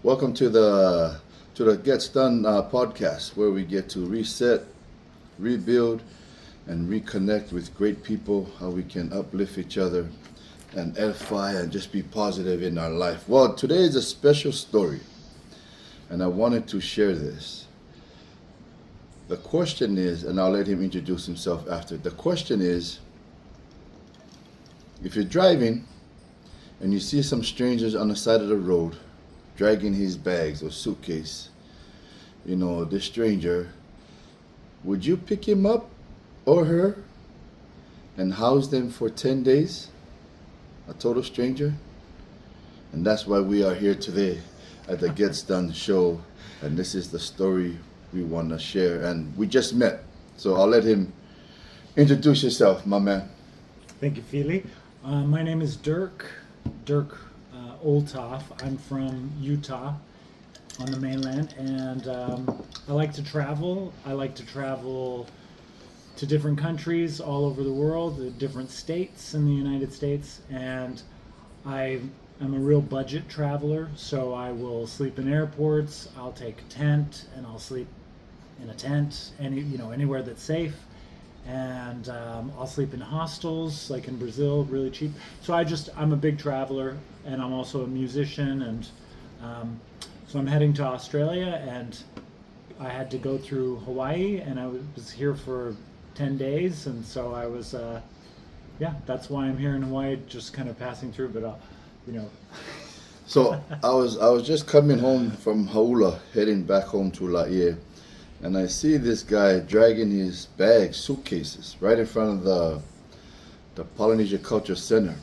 Welcome to the Gets Done podcast, where we get to reset, rebuild, and reconnect with great people. How we can uplift each other and edify and just be positive in our life. Well, today is a special story, and I wanted to share this. The question is, and I'll let him introduce himself after. The question is, if you're driving and you see some strangers on the side of the road dragging his bags or suitcase, this stranger, would you pick him up or her and house them for 10 days? A total stranger? And that's why we are here today at the Gets Done show. And this is the story we want to share. And we just met. So I'll let him introduce yourself, my man. Thank you, Feely. My name is Dirk Olthoff. I'm from Utah on the mainland, and I like to travel. I like to travel to different countries all over the world, different states in the United States, and I am a real budget traveler, so I will sleep in airports, I'll take a tent, and I'll sleep in a tent anywhere that's safe. And I'll sleep in hostels, like in Brazil, really cheap. So I'm a big traveler, and I'm also a musician, and so I'm heading to Australia, and I had to go through Hawaii, and I was here for 10 days, and so I was, that's why I'm here in Hawaii, just kind of passing through, but So I was just coming home from Haula, heading back home to Laie. And I see this guy dragging his bags, suitcases, right in front of the Polynesia Culture Center.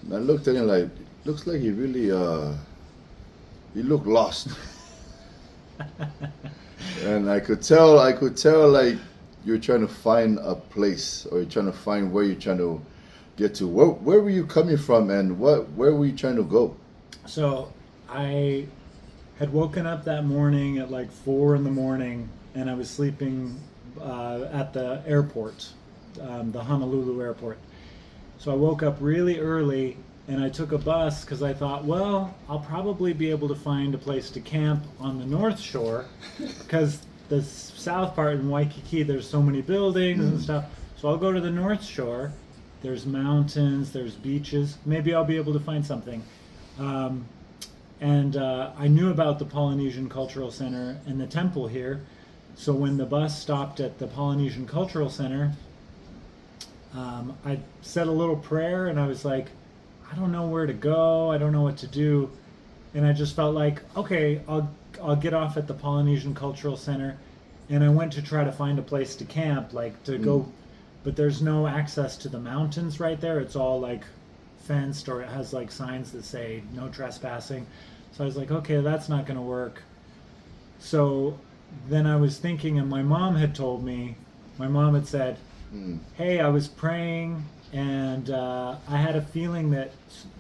And I looked at him like, looks like he really, he looked lost. And I could tell like you're trying to find a place, or you're trying to find where you're trying to get to. Where were you coming from, and where were you trying to go? So I had woken up that morning at like 4 a.m, and I was sleeping at the airport, the Honolulu airport. So I woke up really early, and I took a bus because I thought, well, I'll probably be able to find a place to camp on the North Shore, because the south part in Waikiki, there's so many buildings and stuff. So I'll go to the North Shore. There's mountains, there's beaches. Maybe I'll be able to find something. And I knew about the Polynesian Cultural Center and the temple here. So when the bus stopped at the Polynesian Cultural Center, I said a little prayer, and I was like, I don't know where to go. I don't know what to do. And I just felt like, okay, I'll get off at the Polynesian Cultural Center. And I went to try to find a place to camp, like to go, but there's no access to the mountains right there. It's all like fenced, or it has like signs that say no trespassing. So I was like, okay, that's not going to work. So then I was thinking, and my mom had said, hey, I was praying, and I had a feeling that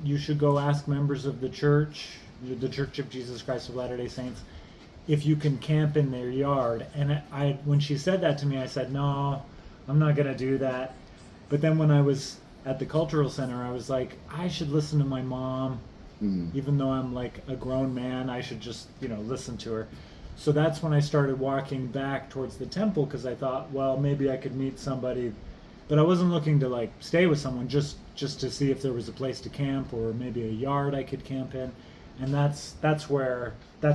you should go ask members of the Church of Jesus Christ of Latter-day Saints, if you can camp in their yard. And when she said that to me, I said, no, I'm not going to do that. But then when I was at the cultural center, I was like, I should listen to my mom. Even though I'm like a grown man, I should just, listen to her. So that's when I started walking back towards the temple, because I thought, well, maybe I could meet somebody. But I wasn't looking to like stay with someone, just to see if there was a place to camp, or maybe a yard I could camp in. And that's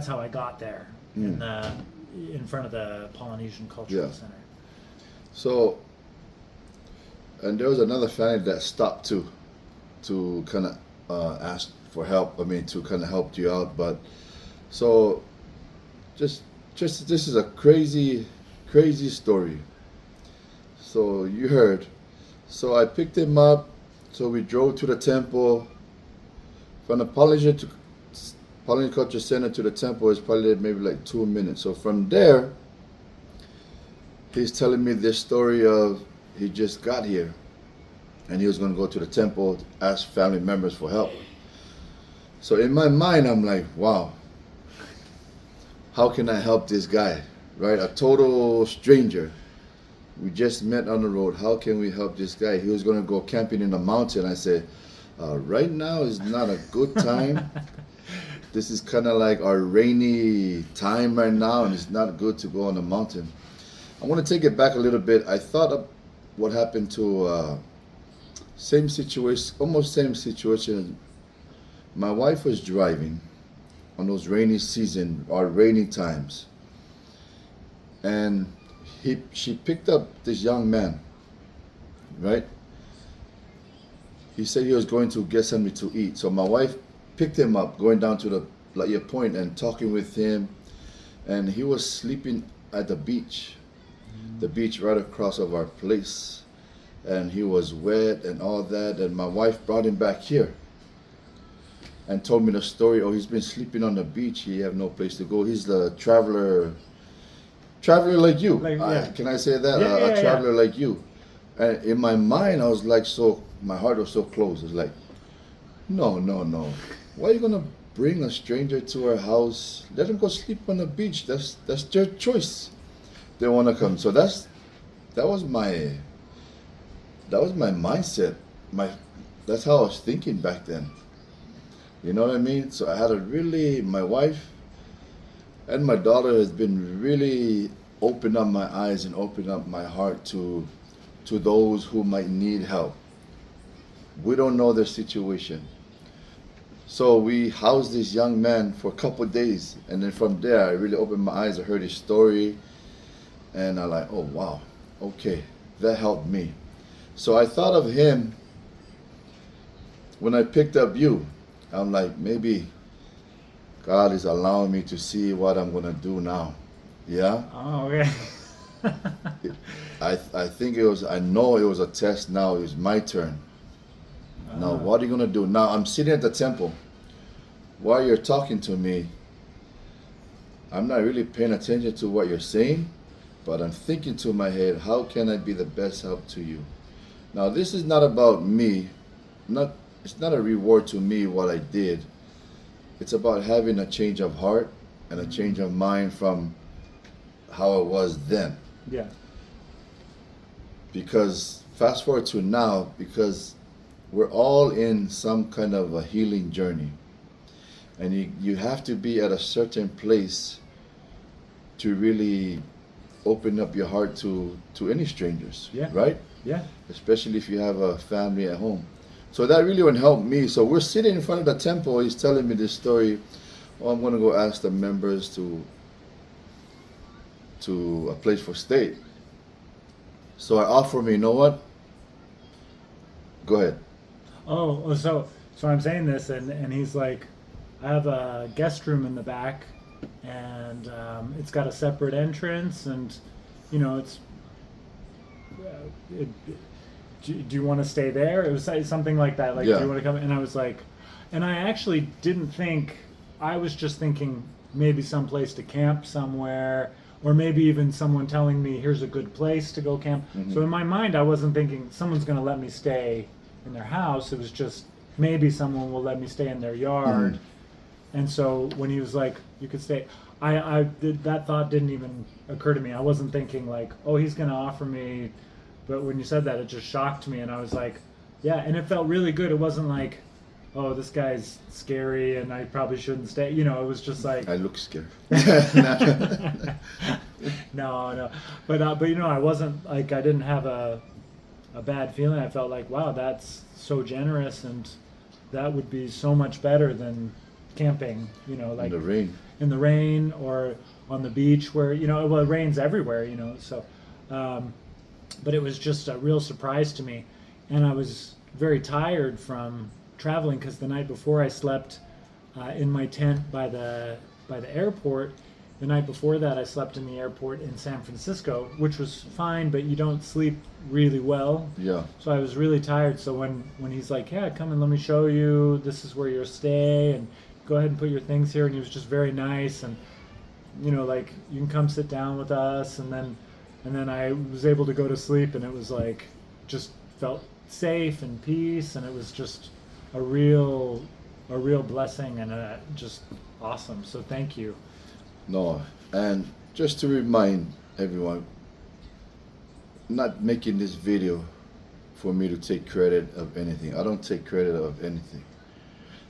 how I got there, in front of the Polynesian Cultural Center. So, and there was another family that stopped to kind of ask for help. To kind of help you out. But so, just this is a crazy story. So you heard. So I picked him up. So we drove to the temple. From the Polynesian Culture Center to the temple is probably maybe like 2 minutes. So from there, he's telling me this story of he just got here, and he was going to go to the temple to ask family members for help. So in my mind, I'm like, wow, how can I help this guy, right? A total stranger. We just met on the road. How can we help this guy? He was going to go camping in the mountain. I said, right now is not a good time. this is kind of like our rainy time right now, and it's not good to go on the mountain. I want to take it back a little bit. I thought of what happened to same situation, almost same situation. My wife was driving on those rainy season or rainy times, and she picked up this young man, right? He said he was going to get something to eat. So my wife picked him up, going down to the like your point and talking with him, and he was sleeping at the beach right across of our place, and he was wet and all that. And my wife brought him back here and told me the story. Oh, he's been sleeping on the beach. He have no place to go. He's the traveler like you. Like, yeah. Can I say that? Yeah, yeah, A traveler like you. And in my mind, I was like, so my heart was so close. It's like, no, no, no. Why are you gonna bring a stranger to our house? Let him go sleep on the beach. That's their choice. They want to come. So that was my mindset. That's how I was thinking back then. You know what I mean? So I had my wife and my daughter has been really open up my eyes and open up my heart to those who might need help. We don't know their situation. So we housed this young man for a couple of days, and then from there I really opened my eyes. I heard his story, and I like, oh wow, okay, that helped me. So I thought of him when I picked up you. I'm like, maybe God is allowing me to see what I'm gonna do now. Yeah. Oh, okay. I think it was. I know it was a test. Now it was my turn. Now what are you gonna do? Now I'm sitting at the temple. While you're talking to me, I'm not really paying attention to what you're saying, but I'm thinking to my head, how can I be the best help to you? Now this is not about me. It's not a reward to me what I did. It's about having a change of heart and a change of mind from how I was then. Yeah. Because fast forward to now, because we're all in some kind of a healing journey, and you have to be at a certain place to really open up your heart to any strangers. Yeah. Right? Yeah. Especially if you have a family at home. So that really would help me. So we're sitting in front of the temple. He's telling me this story. Oh, I'm going to go ask the members to a place for stay. So I offer him, you know what? Go ahead. So I'm saying this, and he's like, I have a guest room in the back, and it's got a separate entrance, and it's. Do you want to stay there? It was something like that. Like, Yeah. do you want to come? And I was like, and I actually didn't think. I was just thinking maybe some place to camp somewhere, or maybe even someone telling me here's a good place to go camp. Mhm. So in my mind, I wasn't thinking someone's going to let me stay in their house. It was just maybe someone will let me stay in their yard. And so when he was like, you could stay, that thought didn't even occur to me. I wasn't thinking like, oh, he's going to offer me. But when you said that, it just shocked me, and I was like, yeah, and it felt really good. It wasn't like, oh, this guy's scary and I probably shouldn't stay. It was just like, I look scared. no. But I wasn't like, I didn't have a bad feeling. I felt like, wow, that's so generous, and that would be so much better than camping, like In the rain. or on the beach where, well, it rains everywhere, so, but it was just a real surprise to me. And I was very tired from traveling because the night before I slept in my tent by the airport. The night before that, I slept in the airport in San Francisco, which was fine, but you don't sleep really well. Yeah. So I was really tired. So when he's like, yeah, come and let me show you, this is where you'll stay, and go ahead and put your things here. And he was just very nice, and like, you can come sit down with us. And then I was able to go to sleep, and it was like, just felt safe and peace, and it was just a real blessing, and just awesome. So thank you. No, and just to remind everyone, not making this video for me to take credit of anything. I don't take credit of anything.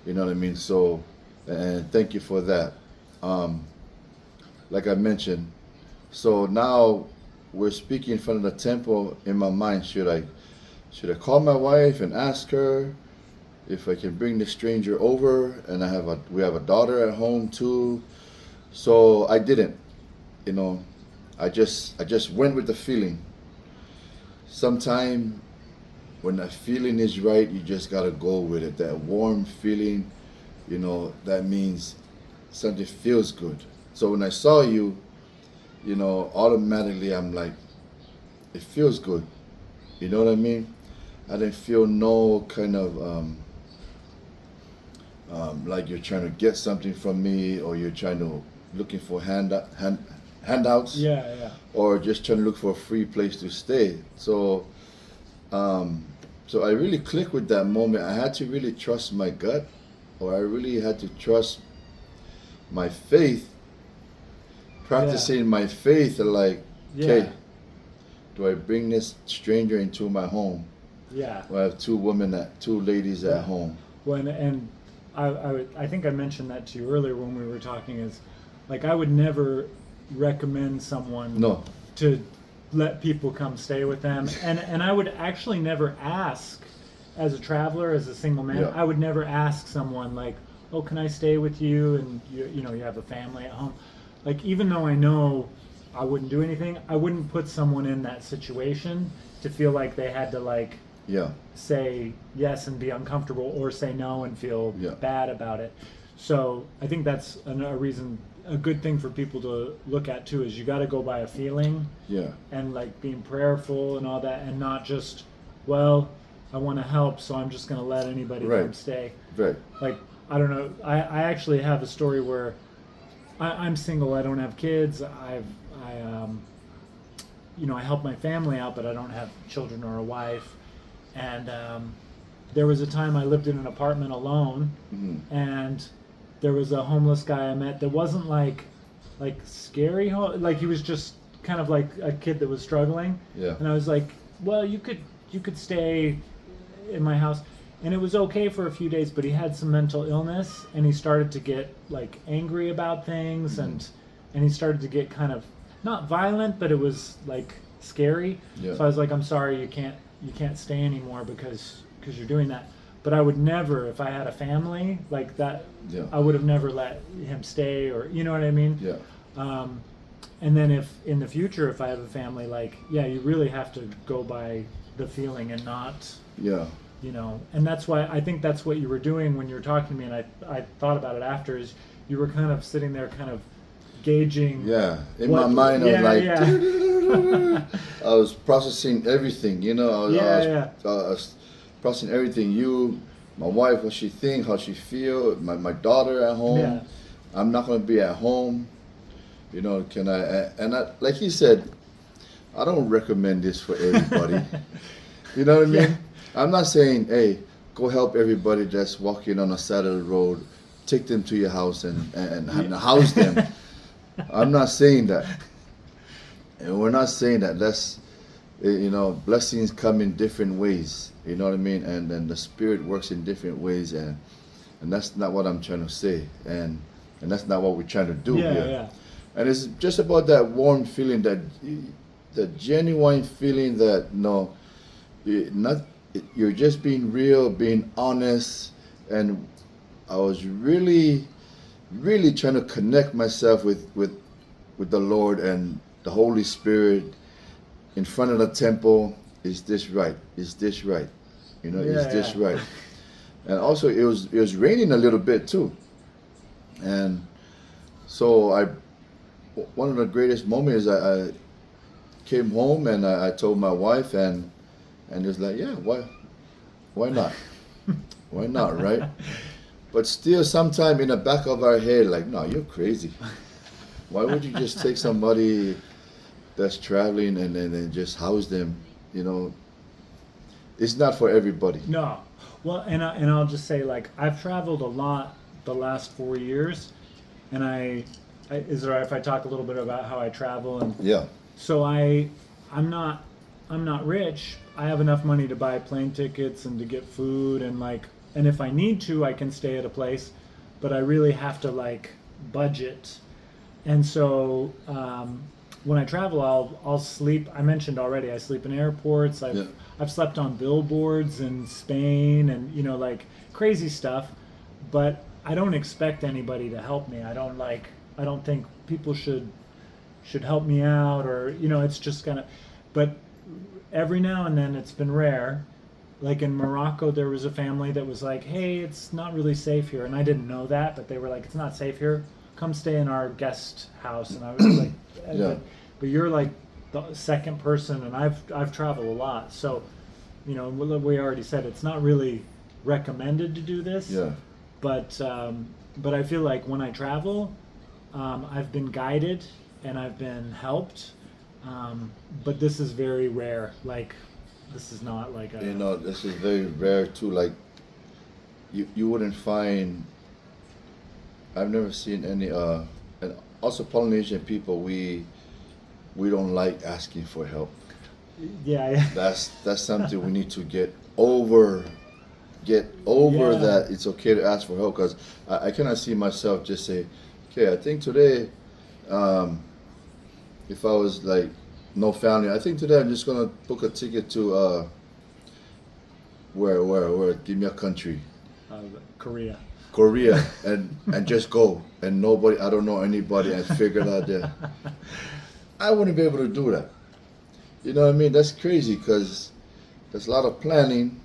You know what I mean? So and thank you for that. Um, like I mentioned, so now we're speaking in front of the temple. In my mind, should I call my wife and ask her if I can bring the stranger over? And we have a daughter at home too. So I didn't. You know, I just went with the feeling. Sometime when that feeling is right, you just gotta go with it. That warm feeling, that means something feels good. So when I saw you, automatically I'm like, it feels good. You know what I mean? I didn't feel no kind of like you're trying to get something from me, or you're trying to looking for handouts, Yeah. or just trying to look for a free place to stay. Um, so I really clicked with that moment. I had to really trust my gut, or I really had to trust my faith, Yeah. practicing my faith, and like, Yeah. okay, do I bring this stranger into my home? Yeah. I have two ladies at Yeah. home. When and I think I mentioned that to you earlier when we were talking, is like I would never recommend someone No, to let people come stay with them, and I would actually never ask, as a traveler, as a single man, yeah, I would never ask someone like, oh, can I stay with you, and you have a family at home. Like, even though I know I wouldn't do anything, I wouldn't put someone in that situation to feel like they had to like yeah, say yes and be uncomfortable, or say no and feel yeah, bad about it. So I think that's a reason, a good thing for people to look at too, is you got to go by a feeling, yeah, and like being prayerful and all that, and not just, well, I want to help, so I'm just going to let anybody right, come stay. right, Like, I don't know. I actually have a story where I'm single. I don't have kids. I help my family out, but I don't have children or a wife. And there was a time I lived in an apartment alone, hmm, and there was a homeless guy I met that wasn't like scary. Like, he was just kind of like a kid that was struggling. yeah, And I was like, well, you could stay in my house. And it was okay for a few days, but he had some mental illness, and he started to get like angry about things, hmm, and he started to get kind of not violent, but it was like scary. yeah, So I was like, I'm sorry, you can't stay anymore because you're doing that. But I would never, if I had a family like that, yeah, I would have never let him stay, or you know what I mean. yeah, Um, and then if in the future, if I have a family, like, yeah, you really have to go by the feeling and not, yeah, and that's why I think that's what you were doing when you were talking to me, and I thought about it after, is you were kind of sitting there kind of gauging yeah. In my what, mind, I was yeah, like, yeah. I was processing everything. Yeah. I was processing everything. My wife, what she think, how she feel. My daughter at home. Yeah. I'm not gonna be at home. Can like he said, I don't recommend this for everybody. You know what I Yeah. mean? I'm not saying, hey, go help everybody that's walking on the side of the road. Take them to your house and house them. I'm not saying that. And we're not saying that. Blessings come in different ways. You know what I mean? And then the Spirit works in different ways. And that's not what I'm trying to say. And that's not what we're trying to do Yeah, here. yeah. And it's just about that warm feeling, the genuine feeling that, no, you're just being real, being honest. And I was really, really trying to connect myself with the Lord and the Holy Spirit in front of the temple. Is this right? Is this right? Is this Yeah. right? And also, it was raining a little bit too. And so one of the greatest moments, I came home and I told my wife, and it's like, yeah, why not? Why not, right? But still, sometime in the back of our head, like, no, you're crazy. Why would you just take somebody that's traveling and just house them? It's not for everybody. No. Well, and I'll just say, like, I've traveled a lot the last 4 years, and is it all right if I talk a little bit about how I travel? And Yeah, so I'm not rich. I have enough money to buy plane tickets and to get food, and if I need to, I can stay at a place. but I really have to like budget. And so when I travel, I'll sleep. I mentioned already, I sleep in airports. Yeah. I've slept on billboards in Spain, and like crazy stuff. But I don't expect anybody to help me. I don't think people should help me out, or it's just gonna. But every now and then, it's been rare. Like in Morocco, there was a family that was like, "Hey, it's not really safe here," and I didn't know that, but they were like, "It's not safe here. Come stay in our guest house." And I was like, Yeah. but you're like the second person, and I've traveled a lot, so we already said it's not really recommended to do this. Yeah. But I feel like when I travel, I've been guided and I've been helped, but this is very rare. Like, this is not like a This is very rare too. Like, you wouldn't find. I've never seen any. And also Polynesian people, we don't like asking for help. yeah. That's something we need to get over. Get over Yeah. that it's okay to ask for help, because I cannot see myself just say, okay, I think today, if I was like no family, I think today I'm just gonna book a ticket to where give me a country, Korea. Korea, and just go, and nobody, I don't know anybody, and figure it out there. I wouldn't be able to do that. You know what I mean? That's crazy, because there's a lot of planning.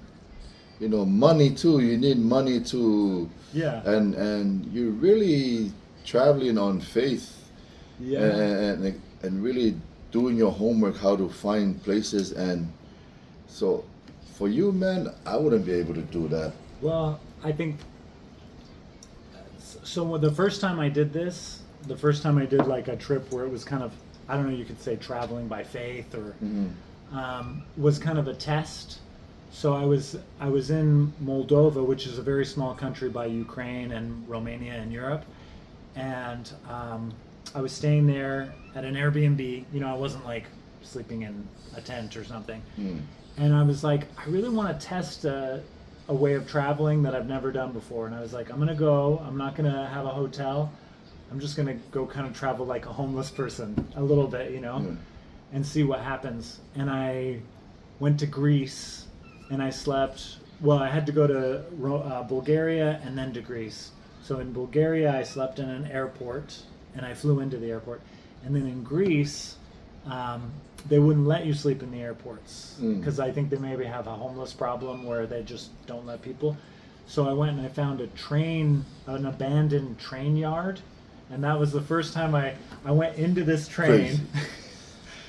Money too. You need money to, Yeah. and you're really traveling on faith, Yeah. and really doing your homework, how to find places. And so for you, man, I wouldn't be able to do that. Well, I think so. The first time I did this, the first time I did like a trip where it was kind of, I don't know, you could say traveling by faith, or was kind of a test. So I was in Moldova, which is a very small country by Ukraine and Romania in Europe, and I was staying there at an Airbnb. I wasn't like sleeping in a tent or something. And I was like, I really want to test a way of traveling that I've never done before. And I was like, I'm not gonna have a hotel. I'm just gonna go kind of travel like a homeless person a little bit, and see what happens. And I went to Greece, and I slept. Well, I had to go to Bulgaria and then to Greece. So in Bulgaria, I slept in an airport, and I flew into the airport. And then in Greece, they wouldn't let you sleep in the airports, because I think they maybe have a homeless problem where they just don't let people. So I went and I found an abandoned train yard, and that was the first time I went into this train.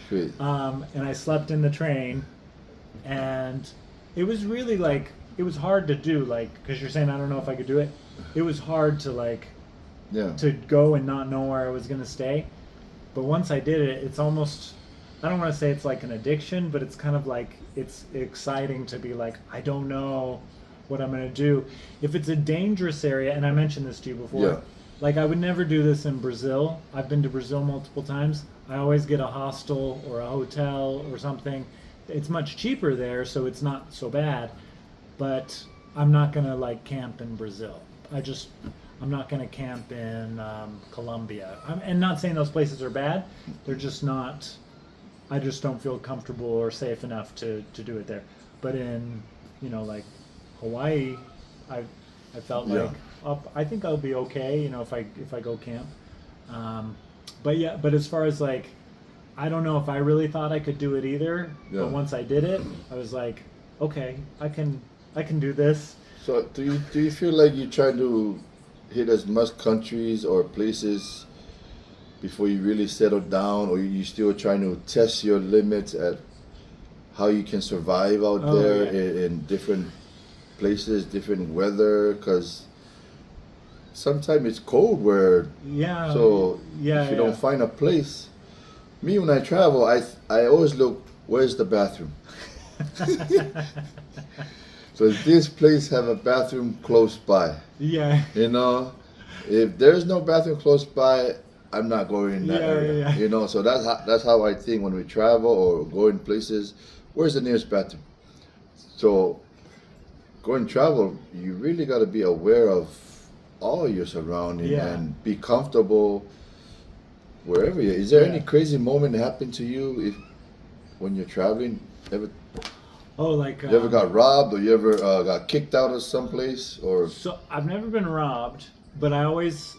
Crazy. And I slept in the train, and it was really like, it was hard to do, like, because you're saying I don't know if I could do it. It was hard to like Yeah. to go and not know where I was going to stay. But once I did it, it's almost, I don't want to say it's like an addiction, but it's kind of like, it's exciting to be like, I don't know what I'm going to do. If it's a dangerous area, and I mentioned this to you before, Yeah. like I would never do this in Brazil. I've been to Brazil multiple times. I always get a hostel or a hotel or something. It's much cheaper there, so it's not so bad. But I'm not going to like camp in Brazil. I'm not going to camp in Colombia. And not saying those places are bad. They're just not, I just don't feel comfortable or safe enough to do it there. But in, like Hawaii, I felt Yeah. like I think I'll be okay, if I go camp. But as far as like, I don't know if I really thought I could do it either. Yeah. But once I did it, I was like, okay, I can do this. So do you feel like you try to hit as much countries or places before you really settle down, or you still trying to test your limits at how you can survive out Oh, there yeah. in different places, different weather? Because sometimes it's cold where, Yeah. so yeah, if you yeah. don't find a place. Me, when I travel, I always look, where's the bathroom? So does this place have a bathroom close by? Yeah. If there's no bathroom close by, I'm not going in that Yeah, area. yeah. So that's how I think when we travel or go in places. Where's the nearest bathroom? So going travel, you really got to be aware of all your surrounding Yeah. and be comfortable wherever you. Is there any Yeah. crazy moment that happened to you if when you're traveling? Ever Oh, like you ever got robbed or you ever got kicked out of someplace or? so I've never been robbed, but I always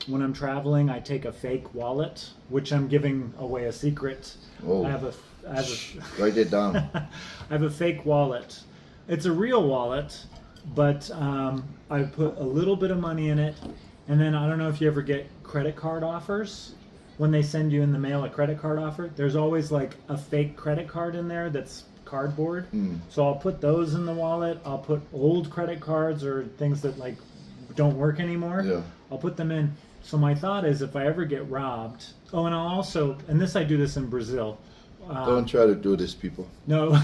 when I'm traveling, I take a fake wallet, which I'm giving away a secret. Oh, I have a I have a write it down. I have a fake wallet. It's a real wallet, but I put a little bit of money in it, and then I don't know if you ever get credit card offers when they send you in the mail a credit card offer. There's always like a fake credit card in there that's cardboard. Mm. So I'll put those in the wallet. I'll put old credit cards or things that like don't work anymore. Yeah. I'll put them in. So my thought is if I ever get robbed, oh, and I'll also, and this I do this in Brazil. Don't try to do this, people. No,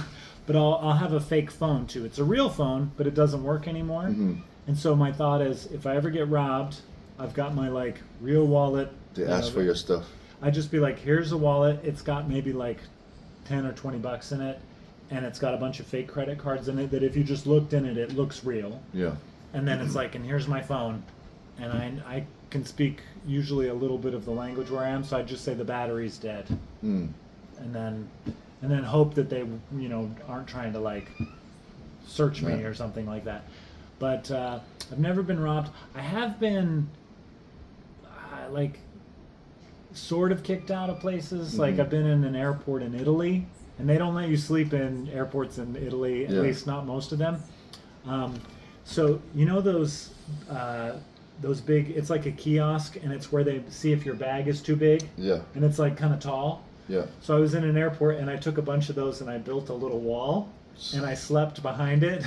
but I'll have a fake phone too. It's a real phone, but it doesn't work anymore. Mm-hmm. And so my thought is, if I ever get robbed, I've got my like real wallet. They ask for your stuff. I'd just be like, here's a wallet. It's got maybe like 10 or 20 bucks in it, and it's got a bunch of fake credit cards in it that if you just looked in it, it looks real. Yeah. And then it's like, and here's my phone, and I can speak usually a little bit of the language where I am, so I just say the battery's dead. Mm. And then hope that they aren't trying to like search me Yeah. or something like that. But I've never been robbed. I have been like sort of kicked out of places. Mhm. Like I've been in an airport in Italy, and they don't let you sleep in airports in Italy, at Yeah. least not most of them. So you know those big, it's like a kiosk, and it's where they see if your bag is too big, Yeah. and it's like kind of tall. Yeah. So I was in an airport, and I took a bunch of those, and I built a little wall, and I slept behind it,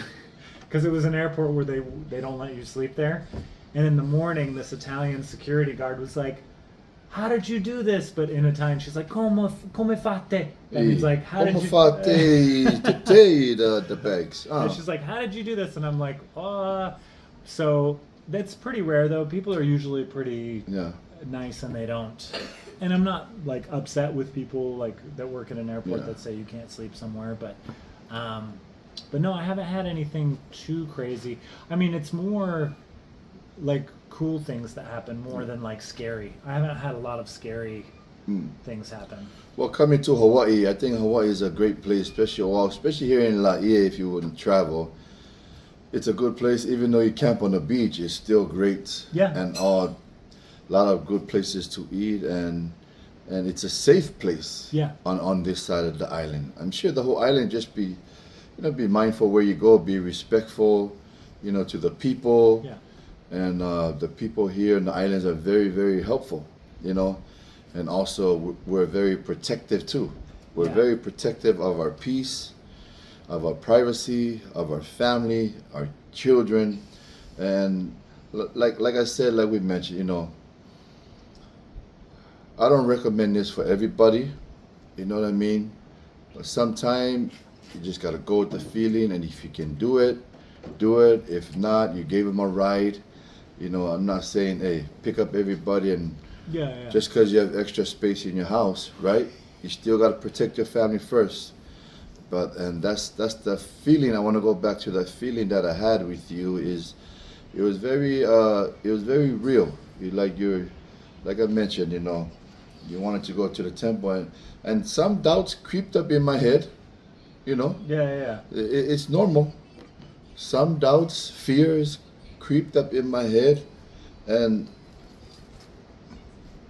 because it was an airport where they don't let you sleep there. And in the morning, this Italian security guard was like, "How did you do this?" But in Italian, she's like, come fate?" That means like, "How did Come you?" fate to take the bags. And she's like, "How did you do this?" And I'm like, So that's pretty rare, though. People are usually pretty Yeah. nice, and they don't. And I'm not like upset with people like that work at an airport Yeah. that say you can't sleep somewhere, but no, I haven't had anything too crazy. I mean, it's more like cool things that happen more than like scary. I haven't had a lot of scary Mm. things happen. Well, coming to Hawaii, I think Hawaii is a great place, especially here in Laie. If you wouldn't travel, it's a good place. Even though you camp on the beach, it's still great. Yeah. And a lot of good places to eat, and it's a safe place. Yeah. On this side of the island, I'm sure the whole island just be mindful where you go, be respectful, to the people. Yeah. And the people here in the islands are very, very helpful, and also we're very protective too. We're Yeah. very protective of our peace, of our privacy, of our family, our children, and like I said, like we mentioned, I don't recommend this for everybody, you know what I mean? But sometimes you just gotta go with the feeling, and if you can do it, do it. If not, you gave them a ride. I'm not saying, hey, pick up everybody and Yeah. just because you have extra space in your house, right? You still got to protect your family first. And that's the feeling. I want to go back to that feeling that I had with you. It was very real. Like I mentioned, you wanted to go to the temple, and some doubts creeped up in my head. Yeah. It's normal. Some doubts, fears creeped up in my head, and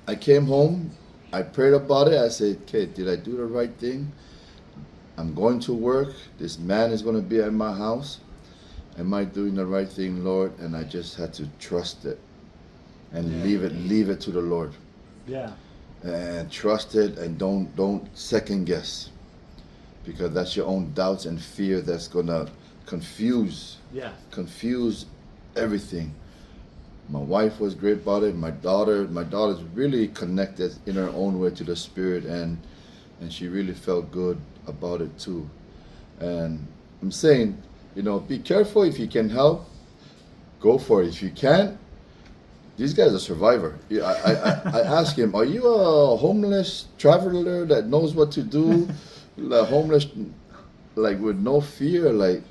I came home, I prayed about it. I said, okay, did I do the right thing? I'm going to work. This man is going to be at my house. Am I doing the right thing, Lord? And I just had to trust it and leave it to the Lord. Yeah. And trust it, and don't second guess, because that's your own doubts and fear that's going to confuse everything. My wife was great about it. My daughter's really connected in her own way to the Spirit, and she really felt good about it too. And I'm saying, be careful. If you can help, go for it. If you can't, this guy's a survivor. I asked him, are you a homeless traveler that knows what to do? Like homeless, like with no fear, like.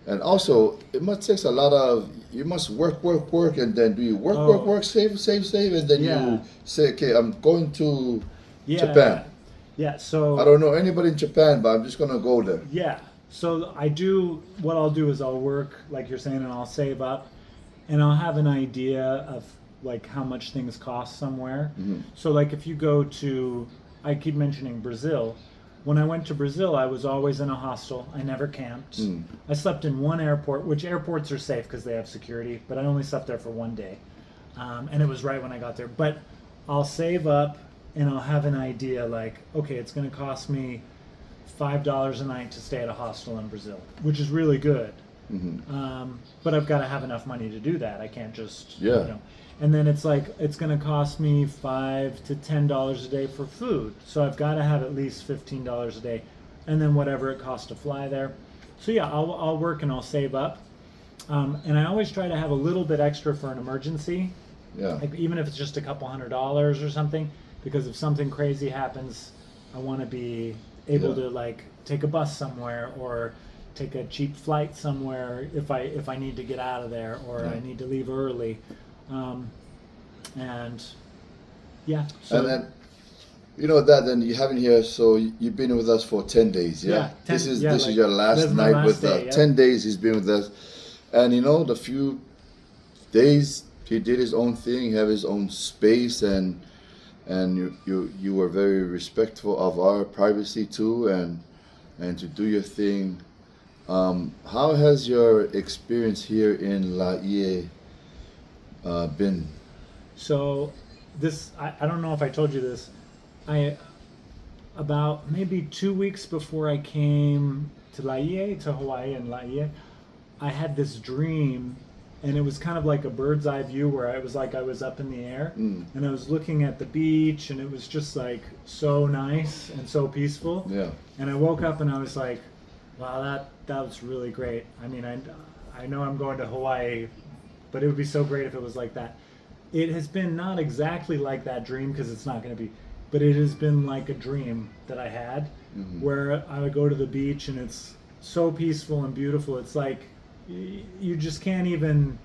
And also, it must takes a lot of, you must work, and then do you Oh, work, save, and then yeah, you say, okay, I'm going to yeah, Japan. yeah. I So don't know anybody in Japan, but I'm just gonna go there. yeah, so I do. What I'll do is I'll work, like you're saying, and I'll save up, and I'll have an idea of like how much things cost somewhere. Hmm. So like if you go to, I keep mentioning Brazil. When I went to Brazil, I was always in a hostel. I never camped. Mm. I slept in one airport, which airports are safe because they have security, but I only slept there for one day. And it was right when I got there. But I'll save up and I'll have an idea like, okay, it's going to cost me $5 a night to stay at a hostel in Brazil, which is really good. Hmm. But I've got to have enough money to do that. I can't just, Yeah. And then it's like it's going to cost me $5 to $10 a day for food. So I've got to have at least $15 a day, and then whatever it costs to fly there. So yeah, I'll work and I'll save up, and I always try to have a little bit extra for an emergency, Yeah. like even if it's just a couple $100 or something, because if something crazy happens, I want to be able Yeah. to like take a bus somewhere or take a cheap flight somewhere if I need to get out of there or Yeah. I need to leave early, um, and yeah. And So then, you know that, then you haven't here, so you've been with us for 10 days, yeah. yeah, yeah, This is like your last that's my night last with day. Yep. 10 days. He's been with us, and you know the few days he did his own thing, have his own space, and you were very respectful of our privacy too, and to do your thing. How has your experience here in La Ie been? So this I don't know if I told you this. I about maybe 2 weeks before I came to Laie, to Hawaii and Laie, I had this dream, and it was kind of like a bird's eye view where I was like I was up in the air, Mm. and I was looking at the beach, and it was just like so nice and so peaceful. Yeah. And I woke up and I was like, wow, that was really great. I mean, I know I'm going to Hawaii, but it would be so great if it was like that. It has been not exactly like that dream because it's not going to be, but it has been like a dream that I had Hmm. where I would go to the beach and it's so peaceful and beautiful. It's like you just can't even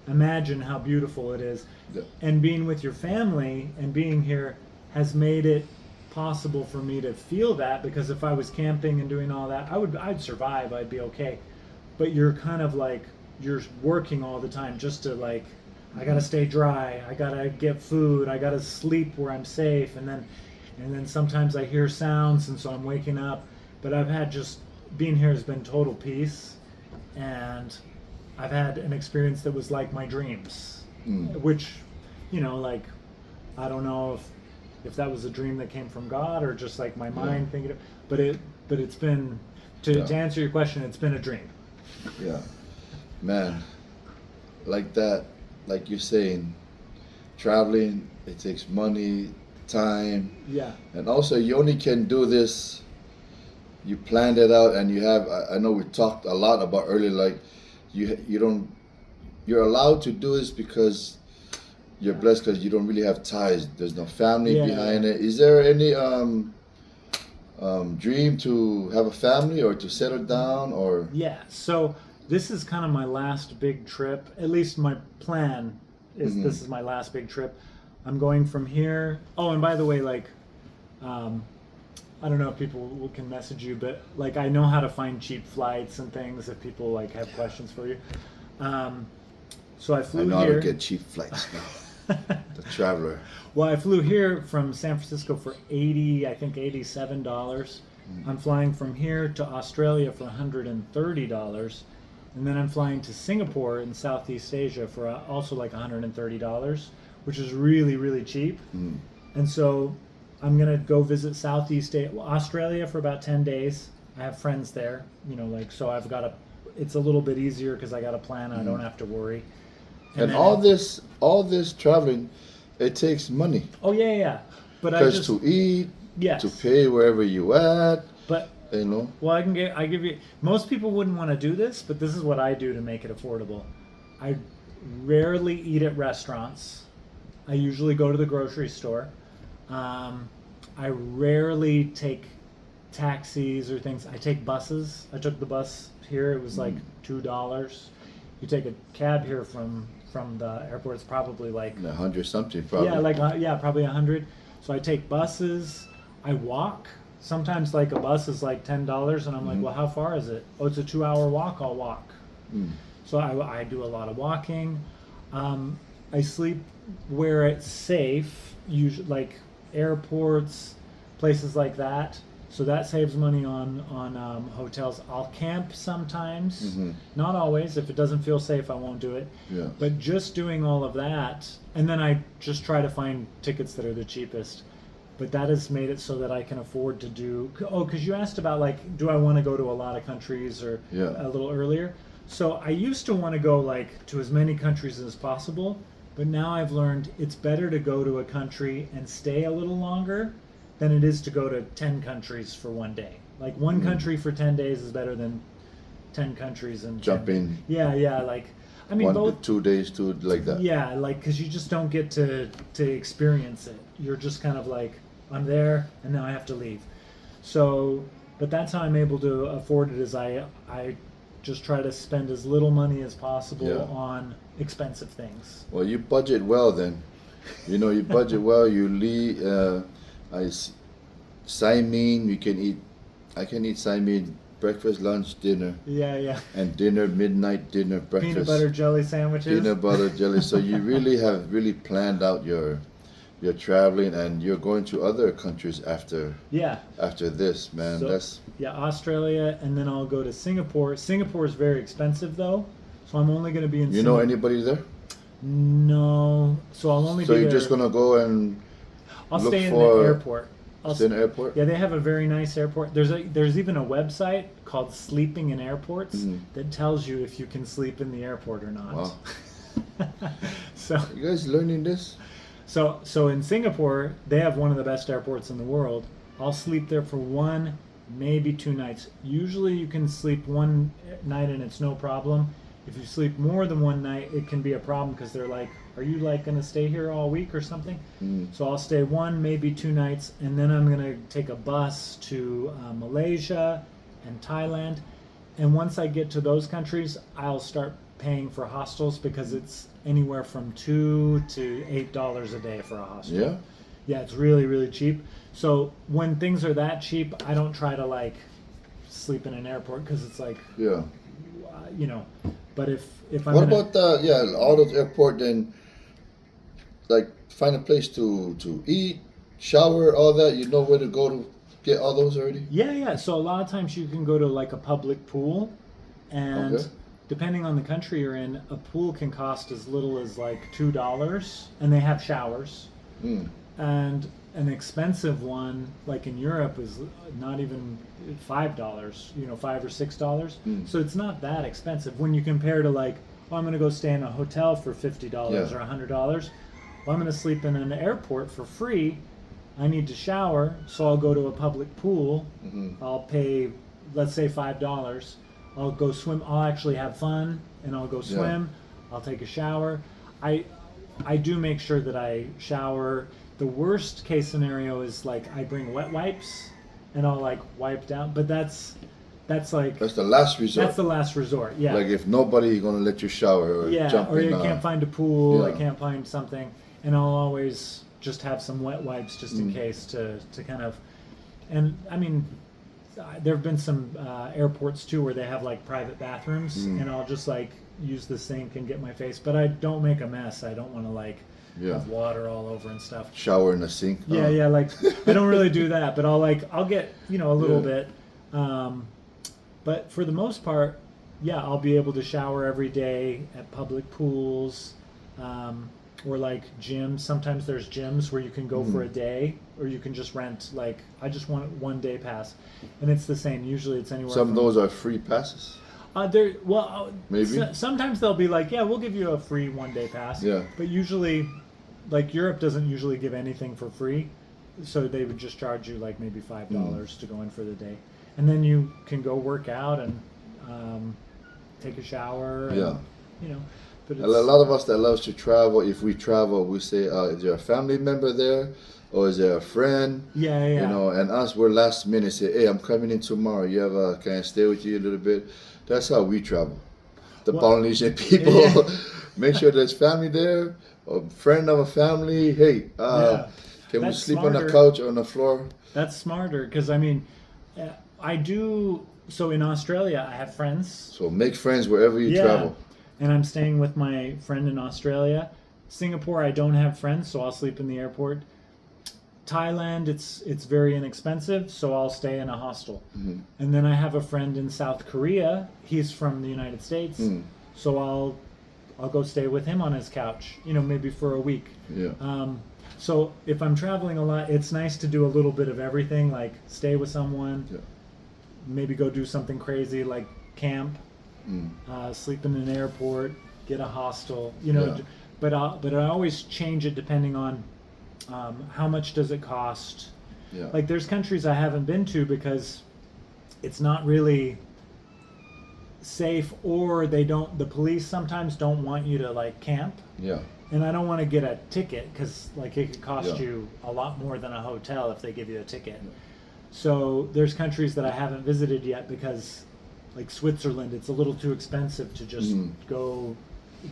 imagine how beautiful it is. Yeah. And being with your family and being here has made it possible for me to feel that, because if I was camping and doing all that, I'd survive, I'd be okay. But you're kind of like you're working all the time just to like I gotta stay dry, I gotta get food, I gotta sleep where I'm safe, and then sometimes I hear sounds and so I'm waking up. But I've had just being here has been total peace, and I've had an experience that was like my dreams, Mm. which, like I don't know if that was a dream that came from God or just like my mind thinking, but it's been Yeah. to answer your question, it's been a dream. Yeah, man, like that, like you're saying, traveling, it takes money, time, Yeah, and also you only can do this. You planned it out, and you have. I know we talked a lot about earlier. Like, you don't. You're allowed to do this because you're blessed because you don't really have ties. There's no family yeah, behind yeah. it. Is there any dream to have a family or to settle down or? Yeah, so this is kind of my last big trip. At least my plan is Mhm. this is my last big trip. I'm going from here. Oh, and by the way, like, I don't know if people can message you, but like I know how to find cheap flights and things if people like have questions for you. Um, so I I flew know how here. to get cheap flights now. The traveler. Well, I flew here from San Francisco for I think $87. I'm flying from here to Australia for $130, and then I'm flying to Singapore in Southeast Asia for also like $130, which is really really cheap. Mm. And so I'm gonna go visit Australia for about 10 days. I have friends there, like so I've got a. It's a little bit easier because I got a plan. I don't have to worry. And then all this traveling, it takes money. Oh yeah, yeah. But I Because just to eat, yes. to pay wherever you at, But you know. well, I give you. Most people wouldn't want to do this, but this is what I do to make it affordable. I rarely eat at restaurants. I usually go to the grocery store. I rarely take taxis or things. I take buses. I took the bus here. It was like $2. You take a cab here from the airport. It's probably like 100 something probably. yeah, like yeah, probably 100. So I take buses. I walk. Sometimes like a bus is like $10, and I'm like, well, how far is it? Oh, it's a 2-hour walk. I'll walk. So I do a lot of walking. I sleep where it's safe, usually like airports, places like that. So that saves money on hotels. I'll camp sometimes, not always. If it doesn't feel safe, I won't do it. Yeah. But just doing all of that, and then I just try to find tickets that are the cheapest. But that has made it so that I can afford to do. Oh, because you asked about like, do I want to go to a lot of countries or a little earlier? So I used to want to go like to as many countries as possible, but now I've learned it's better to go to a country and stay a little longer than it is to go to 10 countries for one day. Like one country for 10 days is better than 10 countries and Jump in. Yeah. Like I mean, 1 both. to 2 days to like that. Yeah, like because you just don't get to experience it. You're just kind of like, I'm there and now I have to leave. So, but that's how I'm able to afford it. Is I just try to spend as little money as possible on expensive things. Well, you budget well then. You budget well. You leave. Saimin, I can eat Saimin breakfast, lunch, dinner. Yeah. And dinner, midnight dinner, breakfast. Peanut butter jelly sandwiches. Peanut butter jelly. So you really have planned out your traveling, and you're going to other countries after this, man. So, that's Australia, and then I'll go to Singapore. Singapore is very expensive though, so I'm only going to be in. You know anybody there? No, so I'll only. So be you're there. just gonna go and I'll look stay in for the airport. Stay in the airport. Yeah, they have a very nice airport. There's even a website called Sleeping in Airports that tells you if you can sleep in the airport or not. Wow. So you guys learning this? So in Singapore, they have one of the best airports in the world. I'll sleep there for 1, maybe 2 nights. Usually you can sleep 1 night and it's no problem. If you sleep more than 1 night, it can be a problem because they're like, are you like going to stay here all week or something? So I'll stay 1, maybe 2 nights, and then I'm going to take a bus to Malaysia and Thailand. And once I get to those countries, I'll start paying for hostels because it's anywhere from $2 to $8 a day for a hostel. Yeah. Yeah, it's really, really cheap. So when things are that cheap, I don't try to like sleep in an airport because it's like, But if I'm what about all those airport then? Like find a place to eat, shower, all that. You know where to go to get all those already. Yeah. So a lot of times you can go to like a public pool, and depending on the country you're in, a pool can cost as little as like $2, and they have showers. And an expensive one, like in Europe, is not even $5, $5 or $6. So it's not that expensive when you compare to like, I'm going to go stay in a hotel for $50 or $100. Well, I'm going to sleep in an airport for free. I need to shower, so I'll go to a public pool. I'll pay, let's say $5. I'll go swim. I'll actually have fun, and I'll go swim. I'll take a shower. I do make sure that I shower. The worst case scenario is like I bring wet wipes and I'll like wipe down, but that's like that's the last resort. That's the last resort. Yeah. Like if nobody's gonna let you shower or jump or in. you can't find a pool, I can't find something, and I'll always just have some wet wipes just in case to kind of, and I mean, there have been some airports too where they have like private bathrooms, and I'll just like use the sink and get my face, but I don't make a mess. I don't want to like have water all over and stuff. Shower in the sink. Yeah, like I don't really do that, but I'll get a little bit. But for the most part, I'll be able to shower every day at public pools, or like gyms. Sometimes there's gyms where you can go for a day, or you can just rent. Like I just want 1 day pass, and it's the same. Usually it's anywhere. Some of those are free passes. Maybe. Sometimes they'll be like, we'll give you a free 1 day pass. Yeah. But usually, like Europe doesn't usually give anything for free, so they would just charge you like maybe $5 to go in for the day, and then you can go work out and take a shower. And, But a lot of us that loves to travel, if we travel, we say, is there a family member there? or is there a friend? Yeah, yeah, You know, and us, we're last minute. Say, hey, I'm coming in tomorrow. You have a, can I stay with you a little bit? That's how we travel. The well, Polynesian people, yeah, make sure there's family there, a friend of a family. Hey, yeah. can we That's sleep on the smarter. couch or on the floor? That's smarter because I mean, I do. So in Australia, I have friends. So make friends wherever you Yeah, travel. and I'm staying with my friend in Australia. Singapore, I don't have friends, so I'll sleep in the airport. Thailand, it's very inexpensive, so I'll stay in a hostel. Hmm. And then I have a friend in South Korea. He's from the United States, Mm. so I'll go stay with him on his couch. Maybe for a week. Yeah. So if I'm traveling a lot, it's nice to do a little bit of everything, like stay with someone, Yeah. maybe go do something crazy like camp, Mm. sleep in an airport, get a hostel. Yeah. But I always change it depending on how much does it cost. Yeah. Like there's countries I haven't been to because it's not really safe, or the police sometimes don't want you to like camp, Yeah. and I don't want to get a ticket because like it could cost Yeah. you a lot more than a hotel if they give you a ticket. So there's countries that I haven't visited yet because like Switzerland, it's a little too expensive to just Mhm. go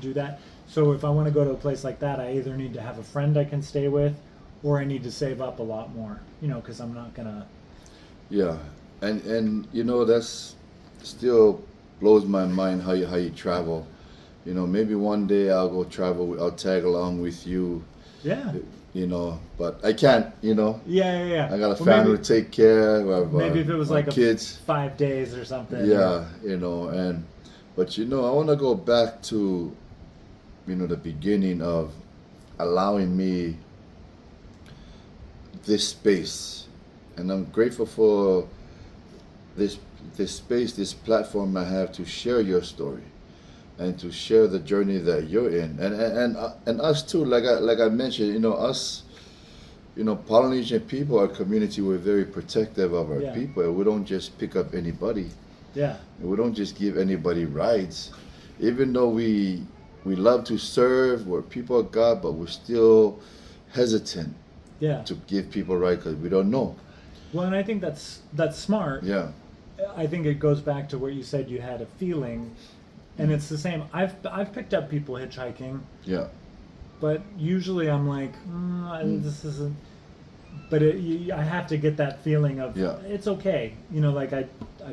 do that. So if I want to go to a place like that, I either need to have a friend I can stay with, or I need to save up a lot more, because I'm not gonna. Yeah. And that's still blows my mind how you travel. Maybe one day I'll go travel. I'll tag along with you. Yeah. But I can't. Yeah, yeah, yeah. I got a Well, family maybe, to take care of. maybe if it was my like kids. 5 days or something. Yeah. But I want to go back to the beginning of allowing me this space, and I'm grateful for this space, this platform I have to share your story and to share the journey that you're in, and us too. Like I mentioned, us, Polynesian people, our community, we're very protective of our Yeah. people. We don't just pick up anybody. Yeah. We don't just give anybody rides, even though we love to serve. We're people of God, but we're still hesitant Yeah. to give people rides because we don't know. Well, and I think that's smart. Yeah. I think it goes back to what you said. You had a feeling, and it's the same. I've picked up people hitchhiking, Yeah. but usually I'm like, this isn't. But I have to get that feeling of Yeah. it's okay. Like I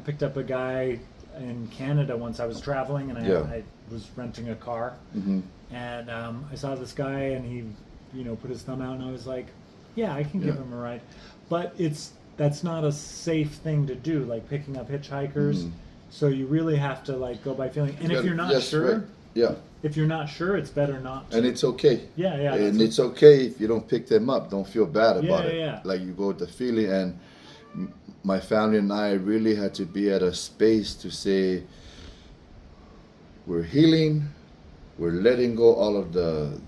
picked up a guy in Canada once. I was traveling and Yeah. I was renting a car, Hmm. and I saw this guy and he, put his thumb out, and I was like, yeah, I can give Yeah. him a ride, but that's not a safe thing to do, like picking up hitchhikers. Mhm. So you really have to like go by feeling. And if you're not Yes, sure, right. Yeah. if you're not sure, it's better not to. And it's okay. Yeah, yeah. And that's it's okay if you don't pick them up. Don't feel bad about Yeah, it. yeah. Like you go with the feeling. And my family and I really had to be at a space to say, we're healing, we're letting go all of the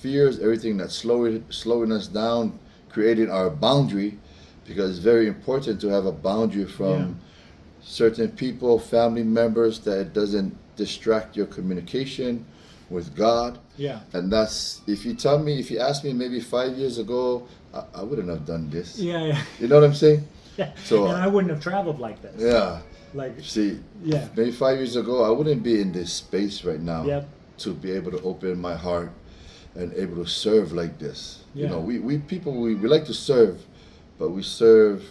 fears, everything that's slowing us down, creating our boundary, because it's very important to have a boundary from certain people, family members, that it doesn't distract your communication with God. Yeah. And that's, if you asked me maybe 5 years ago, I wouldn't have done this. Yeah, yeah. You know what I'm saying? Yeah. So, and I wouldn't have traveled like this. Yeah. Like, See, yeah. maybe 5 years ago, I wouldn't be in this space right now Yep. to be able to open my heart and able to serve like this. Yeah. We people, we like to serve, but we serve,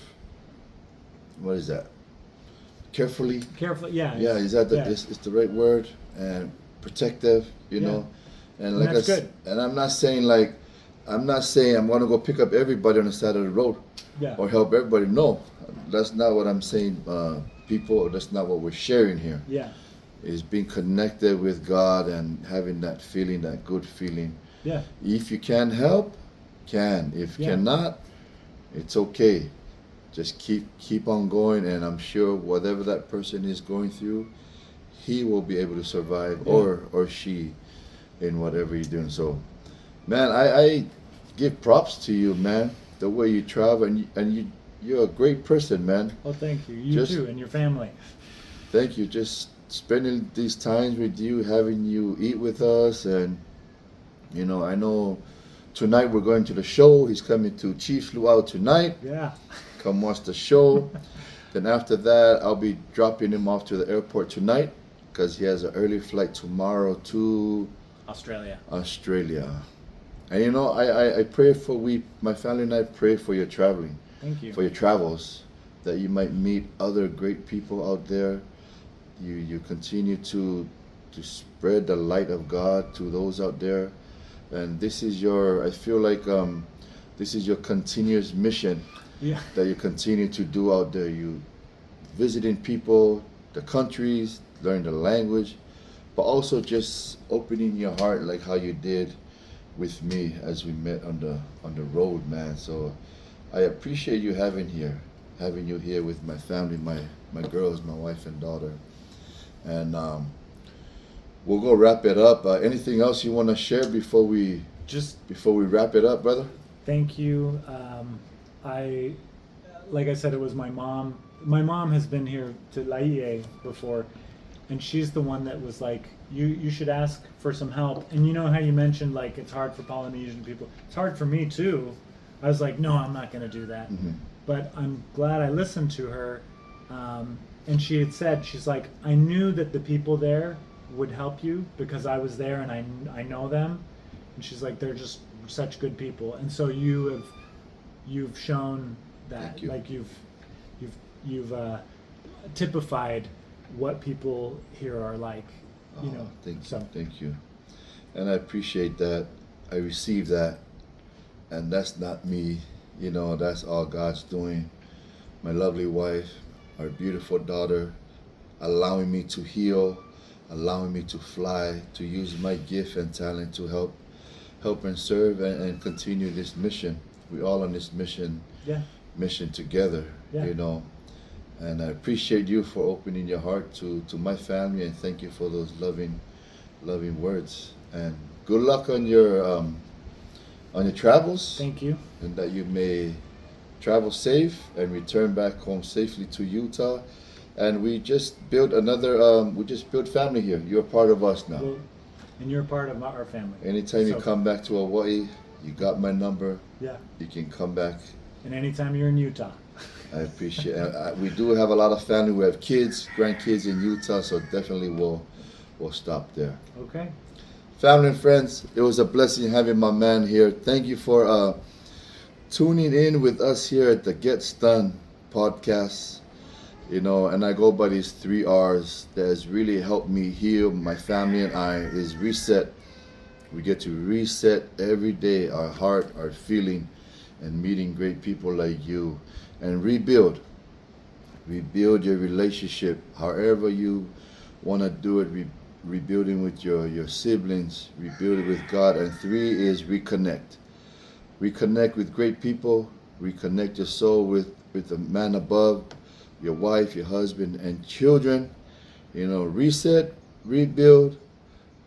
what is that? Carefully. Careful. Yeah. Yeah, is that yeah. is the right word? And protective, and And like that's good. and I'm not saying I'm gonna go pick up everybody on the side of the road Yeah. or help everybody. No, that's not what I'm saying. People, that's not what we're sharing here. Yeah. Is being connected with God and having that feeling, that good feeling. Yeah. If you can help, can. If Yeah. cannot, it's okay. Just keep on going, and I'm sure whatever that person is going through, he will be able to survive, Yeah. or she, in whatever you're doing. So, man, I give props to you, man. The way you travel, and you're a great person, man. Well, thank you. You Just- too, and your family. Thank you. Just spending these times with you, having you eat with us, and I know tonight we're going to the show. He's coming to Chiefs Luau tonight. Yeah. Come watch the show. Then after that, I'll be dropping him off to the airport tonight because he has an early flight tomorrow to Australia. And you know, I pray for my family and I pray for your traveling. Thank you. For your travels, that you might meet other great people out there. You continue to spread the light of God to those out there. And this is I feel like this is your continuous mission. Yeah. That you continue to do out there. You visiting people, the countries, learn the language, but also just opening your heart like how you did with me as we met on the road, man. So I appreciate you having you here with my family, my girls, my wife and daughter. And we'll go wrap it up. Anything else you want to share before we wrap it up, brother? Thank you. Like I said, it was my mom. My mom has been here to Laie before, and she's the one that was like, you should ask for some help. And you know how you mentioned like it's hard for Polynesian people. It's hard for me too. I was like, no, I'm not going to do that. Mm-hmm. But I'm glad I listened to her. And she had said, she's like, I knew that the people there would help you because I was there and I know them. And she's like, they're just such good people. And so you've shown that, you. like you've typified what people here are like, you know. Thank you. And I appreciate that. I received that. And that's not me, you know, that's all God's doing. My lovely wife, our beautiful daughter, allowing me to heal, allowing me to fly, to use my gift and talent to help and serve and continue this mission. We're all on this mission together, you know. And I appreciate you for opening your heart to my family, and thank you for those loving words. And good luck on your travels. Thank you. And that you may travel safe and return back home safely to Utah. And we just built family here. You're part of us now. Well, and you're part of our family. Anytime you come back to Hawaii, you got my number. Yeah. You can come back. And anytime you're in Utah. I appreciate it. We do have a lot of family. We have kids, grandkids in Utah, so definitely we'll stop there. Okay. Family and friends, it was a blessing having my man here. Thank you for tuning in with us here at the Get Done podcast. You know, and I go by these 3 R's that has really helped me heal my family and I is reset. We get to reset every day our heart, our feeling, and meeting great people like you. And rebuild your relationship however you want to do it. Rebuilding with your siblings, rebuild it with God. And 3 is reconnect with great people, reconnect your soul with the man above, your wife, your husband, and children. You know, reset, rebuild,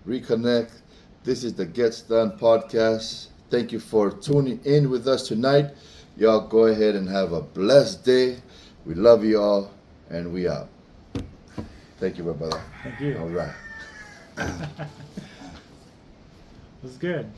reconnect. This is the Get Done podcast. Thank you for tuning in with us tonight. Y'all go ahead and have a blessed day. We love you all, and we out. Thank you, my brother. Thank you. All right. It was good.